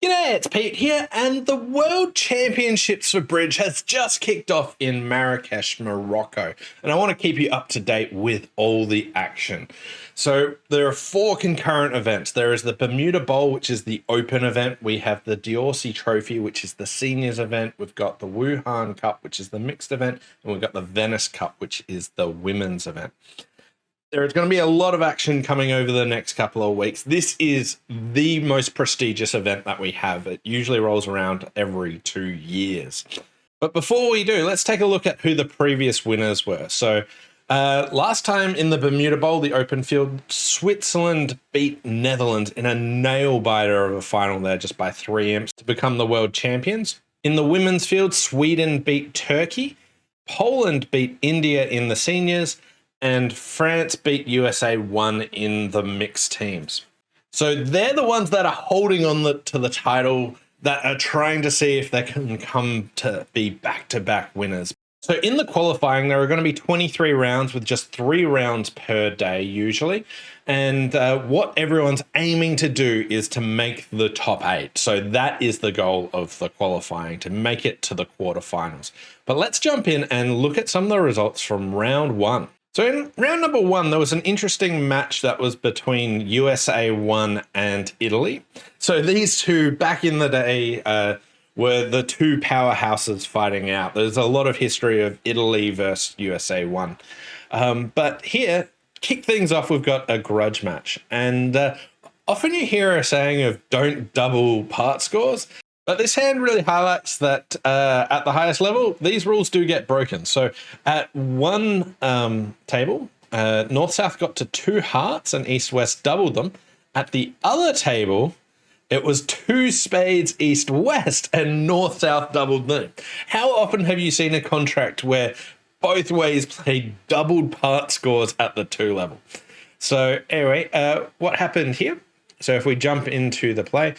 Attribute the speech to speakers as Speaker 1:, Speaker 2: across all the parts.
Speaker 1: G'day, it's Pete here, and the World Championships for Bridge has just kicked off in Marrakesh, Morocco, and I want to keep you up to date with all the action. So there are 4 concurrent events. There is the Bermuda Bowl, which is the open event. We have the Diorsi Trophy, which is the seniors event. We've got the Wuhan Cup, which is the mixed event, and we've got the Venice Cup, which is the women's event. There's going to be a lot of action coming over the next couple of weeks. This is the most prestigious event that we have. It usually rolls around every 2 years. But before we do, let's take a look at who the previous winners were. So last time in the Bermuda Bowl, the open field, Switzerland beat Netherlands in a nail-biter of a final there just by 3 imps to become the world champions. In the women's field, Sweden beat Turkey. Poland beat India in the seniors. And France beat USA 1 in the mixed teams. So they're the ones that are holding on to the title, that are trying to see if they can come to be back-to-back winners. So in the qualifying, there are going to be 23 rounds with just 3 rounds per day usually. And what everyone's aiming to do is to make the top 8. So that is the goal of the qualifying, to make it to the quarterfinals. But let's jump in and look at some of the results from round 1. So in round number 1, there was an interesting match that was between USA 1 and Italy. So these two, back in the day, were the 2 powerhouses fighting out. There's a lot of history of Italy versus USA 1. But here, kick things off, we've got a grudge match. And often you hear a saying of don't double part scores. But this hand really highlights that at the highest level, these rules do get broken. So at one table, North-South got to 2 hearts and East-West doubled them. At the other table, it was 2 spades East-West and North-South doubled them. How often have you seen a contract where both ways play doubled part scores at the 2 level? So anyway, what happened here? So if we jump into the play,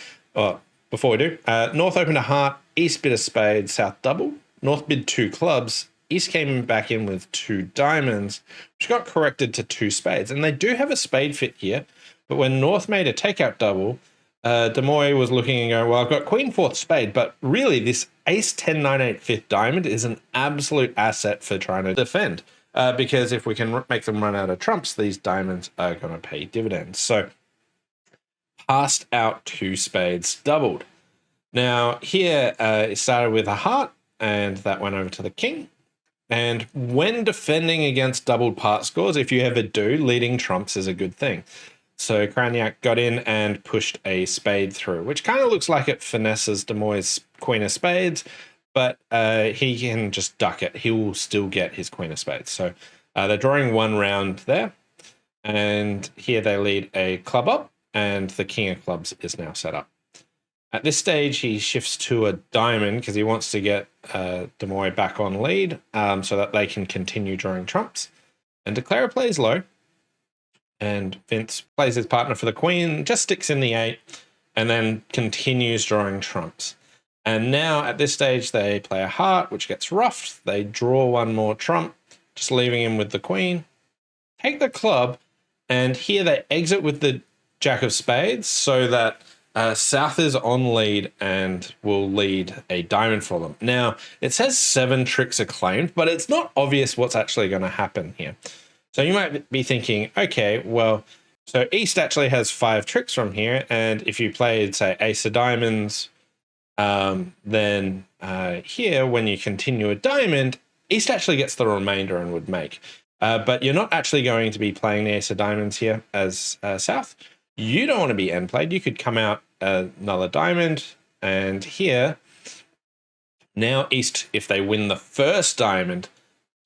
Speaker 1: before we do, North opened a heart, East bid a spade, South doubled. North bid 2 clubs, East came back in with 2 diamonds, which got corrected to 2 spades. And they do have a spade fit here, but when North made a takeout double, De Moy was looking and going, well, I've got Queen 4th spade, but really this Ace 10 9 8 5th diamond is an absolute asset for trying to defend, because if we can make them run out of trumps, these diamonds are going to pay dividends. So passed out 2 spades doubled. Now here it started with a heart and that went over to the king. And when defending against doubled part scores, if you ever do, leading trumps is a good thing. So Cragnac got in and pushed a spade through, which kind of looks like it finesses De Moy's queen of spades, but he can just duck it. He will still get his queen of spades. So they're drawing 1 round there. And here they lead a club up. And the king of clubs is now set up. At this stage, he shifts to a diamond because he wants to get De Moy back on lead so that they can continue drawing trumps. And Declara plays low. And Vince plays his partner for the queen, just sticks in the 8, and then continues drawing trumps. And now at this stage, they play a heart, which gets ruffed. They draw 1 more trump, just leaving him with the queen. Take the club, and here they exit with the Jack of spades so that South is on lead and will lead a diamond for them. Now, it says 7 tricks are claimed, but it's not obvious what's actually going to happen here. So you might be thinking, okay, well, so East actually has 5 tricks from here. And if you played, say, Ace of Diamonds, then here, when you continue a diamond, East actually gets the remainder and would make. But you're not actually going to be playing the Ace of Diamonds here as South. You don't want to be end played. You could come out another diamond, and here, now East, if they win the first diamond,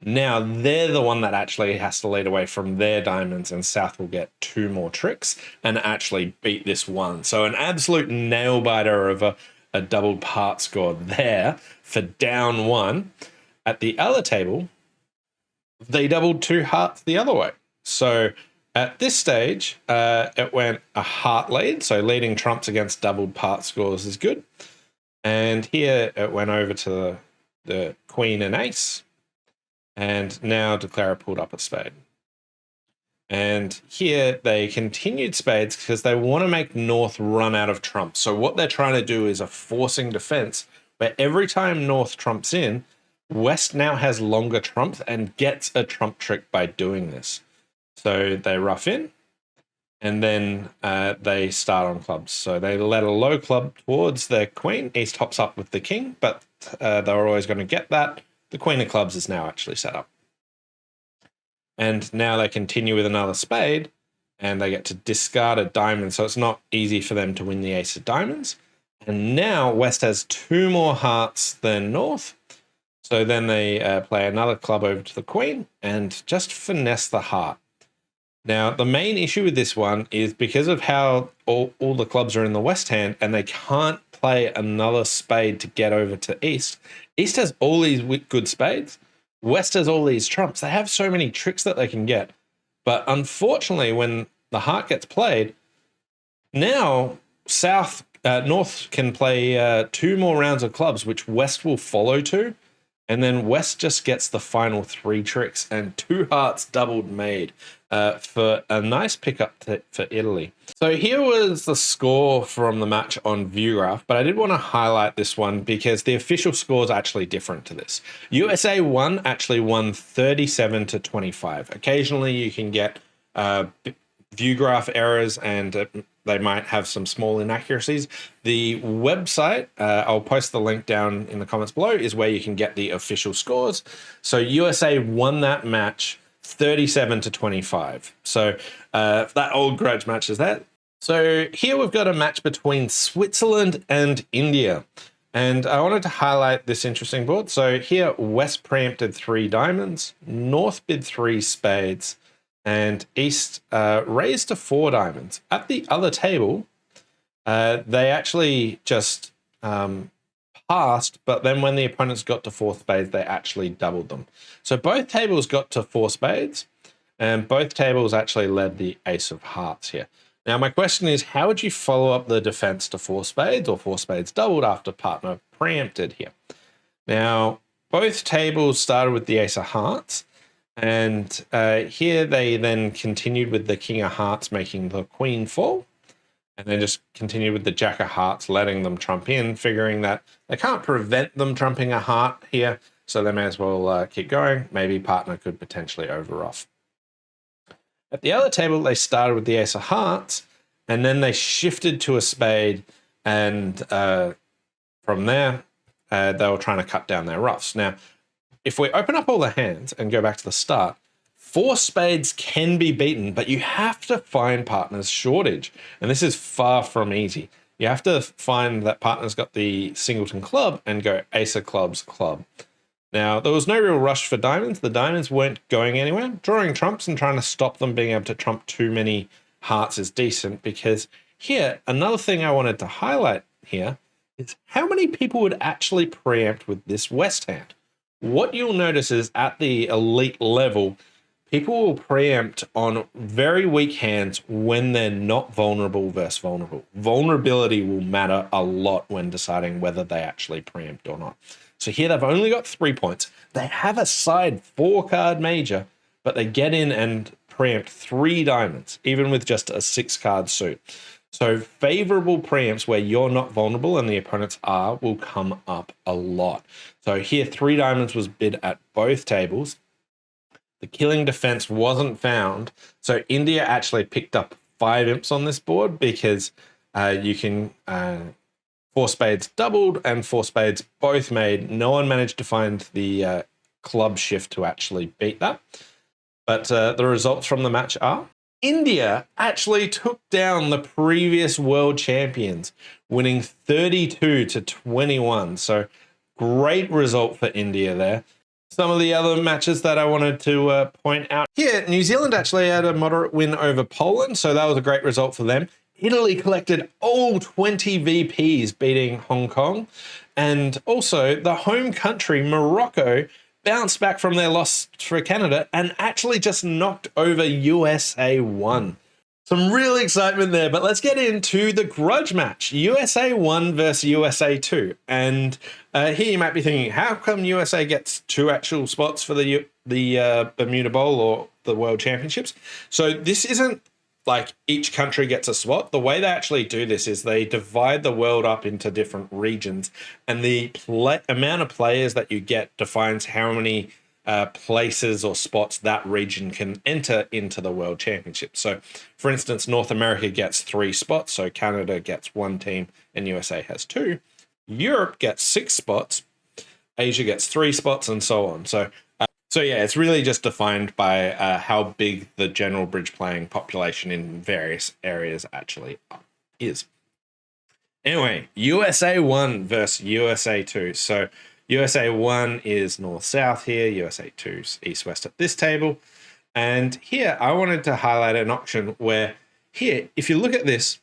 Speaker 1: now they're the one that actually has to lead away from their diamonds, and South will get 2 more tricks and actually beat this one. So an absolute nail-biter of a doubled part score there for down 1. At the other table, they doubled 2 hearts the other way. So at this stage, it went a heart lead, so leading trumps against doubled part scores is good. And here it went over to the queen and ace, and now Declara pulled up a spade. And here they continued spades because they want to make North run out of trumps. So what they're trying to do is a forcing defense where every time North trumps in, West now has longer trumps and gets a trump trick by doing this. So they rough in, and then they start on clubs. So they let a low club towards their queen. East hops up with the king, but they were always going to get that. The queen of clubs is now actually set up. And now they continue with another spade, and they get to discard a diamond. So it's not easy for them to win the ace of diamonds. And now West has 2 more hearts than North. So then they play another club over to the queen and just finesse the heart. Now, the main issue with this one is because of how all the clubs are in the West hand and they can't play another spade to get over to East. East has all these good spades. West has all these trumps. They have so many tricks that they can get. But unfortunately, when the heart gets played, now North can play 2 more rounds of clubs, which West will follow to. And then West just gets the final 3 tricks and 2 hearts doubled made for a nice pickup for Italy. So here was the score from the match on ViewGraph, but I did want to highlight this one because the official score is actually different to this. USA actually won 37-25. Occasionally you can get ViewGraph errors and they might have some small inaccuracies. The website, I'll post the link down in the comments below, is where you can get the official scores. So USA won that match 37-25. So that old grudge match is that. So here we've got a match between Switzerland and India. And I wanted to highlight this interesting board. So here West preempted 3 diamonds, North bid 3 spades, and East raised to 4 diamonds. At the other table, they actually just passed, but then when the opponents got to 4 spades, they actually doubled them. So both tables got to 4 spades, and both tables actually led the ace of hearts here. Now, my question is, how would you follow up the defense to 4 spades or 4 spades doubled after partner preempted here? Now, both tables started with the ace of hearts, and here they then continued with the king of hearts, making the queen fall, and then just continued with the jack of hearts, letting them trump in, figuring that they can't prevent them trumping a heart here, so they may as well keep going. Maybe partner could potentially over-off. At the other table, they started with the ace of hearts, and then they shifted to a spade, and from there, they were trying to cut down their roughs. Now, if we open up all the hands and go back to the start, 4 spades can be beaten, but you have to find partner's shortage, and this is far from easy. You have to find that partner's got the singleton club and go ace of clubs club. Now, there was no real rush for diamonds. The diamonds weren't going anywhere. Drawing trumps and trying to stop them being able to trump too many hearts is decent, because here, another thing I wanted to highlight here is how many people would actually preempt with this West hand. What you'll notice is at the elite level, people will preempt on very weak hands when they're not vulnerable versus vulnerable. Vulnerability will matter a lot when deciding whether they actually preempt or not. So here they've only got 3 points. They have a side 4-card major, but they get in and preempt 3 diamonds, even with just a 6-card suit. So favorable preempts where you're not vulnerable and the opponents are will come up a lot. So here 3 diamonds was bid at both tables. The killing defense wasn't found. So India actually picked up 5 imps on this board because you can 4 spades doubled and 4 spades both made. No one managed to find the club shift to actually beat that. But the results from the match are India actually took down the previous world champions, winning 32-21. So great result for India there. Some of the other matches that I wanted to point out here, New Zealand actually had a moderate win over Poland, so that was a great result for them. Italy collected all 20 VPs, beating Hong Kong. And also the home country, Morocco, bounced back from their loss for Canada and actually just knocked over USA 1. Some real excitement there, but let's get into the grudge match. USA 1 versus USA 2. And here you might be thinking, how come USA gets 2 actual spots for the Bermuda Bowl or the World Championships? So this isn't like each country gets a spot. The way they actually do this is they divide the world up into different regions, and the amount of players that you get defines how many places or spots that region can enter into the World Championship. So, for instance, North America gets 3 spots, so Canada gets 1 team and USA has 2. Europe gets 6 spots, Asia gets 3 spots, and so on. So yeah, it's really just defined by how big the general bridge playing population in various areas actually is. Anyway, USA 1 versus USA 2. So USA 1 is north-south here, USA 2 is east-west at this table. And here I wanted to highlight an option where here, if you look at this,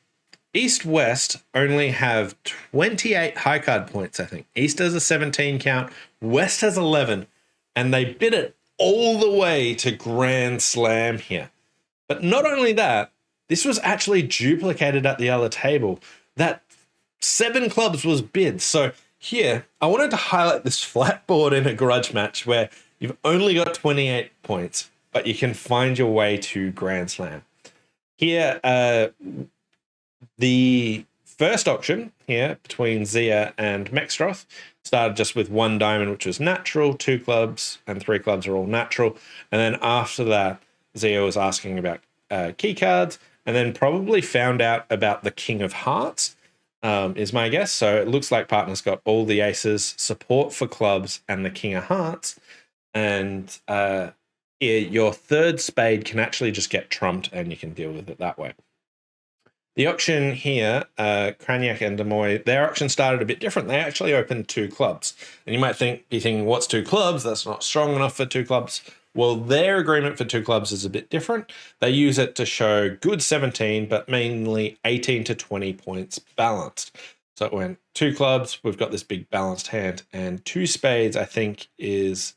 Speaker 1: East-West only have 28 high card points, I think. East has a 17 count, West has 11, and they bid it all the way to Grand Slam here. But not only that, this was actually duplicated at the other table. That 7 clubs was bid. So here, I wanted to highlight this flat board in a grudge match where you've only got 28 points, but you can find your way to Grand Slam. Here, the first auction here between Zia and Mextroth started just with 1 diamond, which was natural, 2 clubs, and 3 clubs are all natural. And then after that, Zia was asking about key cards, and then probably found out about the King of Hearts, is my guess. So it looks like partner's got all the aces, support for clubs, and the King of Hearts. And your third spade can actually just get trumped, and you can deal with it that way. The auction here, Kraniak and Demoy, their auction started a bit different. They actually opened 2 clubs. And you might be thinking, what's 2 clubs? That's not strong enough for 2 clubs. Well, their agreement for 2 clubs is a bit different. They use it to show good 17, but mainly 18 to 20 points balanced. So it went 2 clubs, we've got this big balanced hand, and 2 spades, I think, is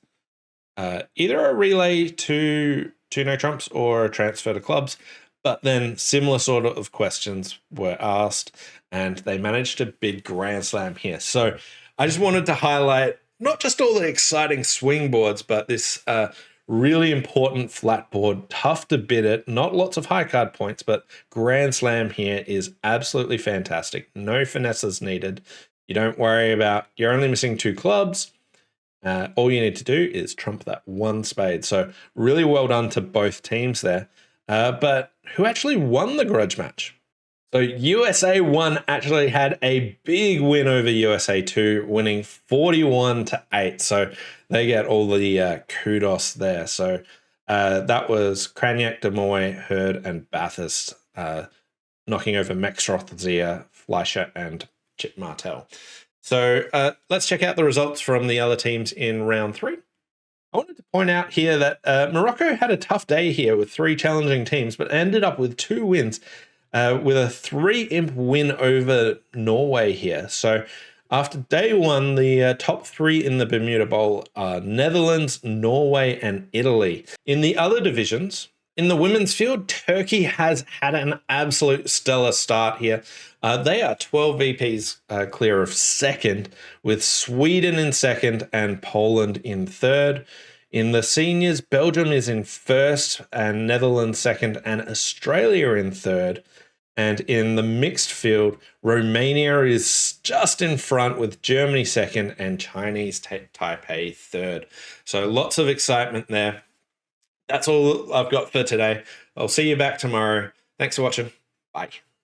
Speaker 1: either a relay to no trumps or a transfer to clubs. But then similar sort of questions were asked, and they managed to bid Grand Slam here. So I just wanted to highlight not just all the exciting swing boards, but this really important flat board, tough to bid it, not lots of high card points, but Grand Slam here is absolutely fantastic. No finesses needed. You don't worry about, you're only missing 2 clubs. All you need to do is trump that 1 spade. So really well done to both teams there. But who actually won the grudge match? So USA 1 actually had a big win over USA 2, winning 41-8. So they get all the kudos there. So that was Kraniak, Demoy, Hurd, and Bathurst knocking over Mextroth, Zia, Fleischer, and Chip Martel. So let's check out the results from the other teams in round 3. I wanted to point out here that Morocco had a tough day here with 3 challenging teams, but ended up with 2 wins, with a 3-imp win over Norway here. So after day 1, the top 3 in the Bermuda Bowl are Netherlands, Norway, and Italy. In the other divisions, in the women's field, Turkey has had an absolute stellar start here. They are 12 VPs clear of second, with Sweden in second and Poland in third. In the seniors, Belgium is in first and Netherlands second and Australia in third. And in the mixed field, Romania is just in front with Germany second and Chinese Taipei third. So lots of excitement there. That's all I've got for today. I'll see you back tomorrow. Thanks for watching. Bye.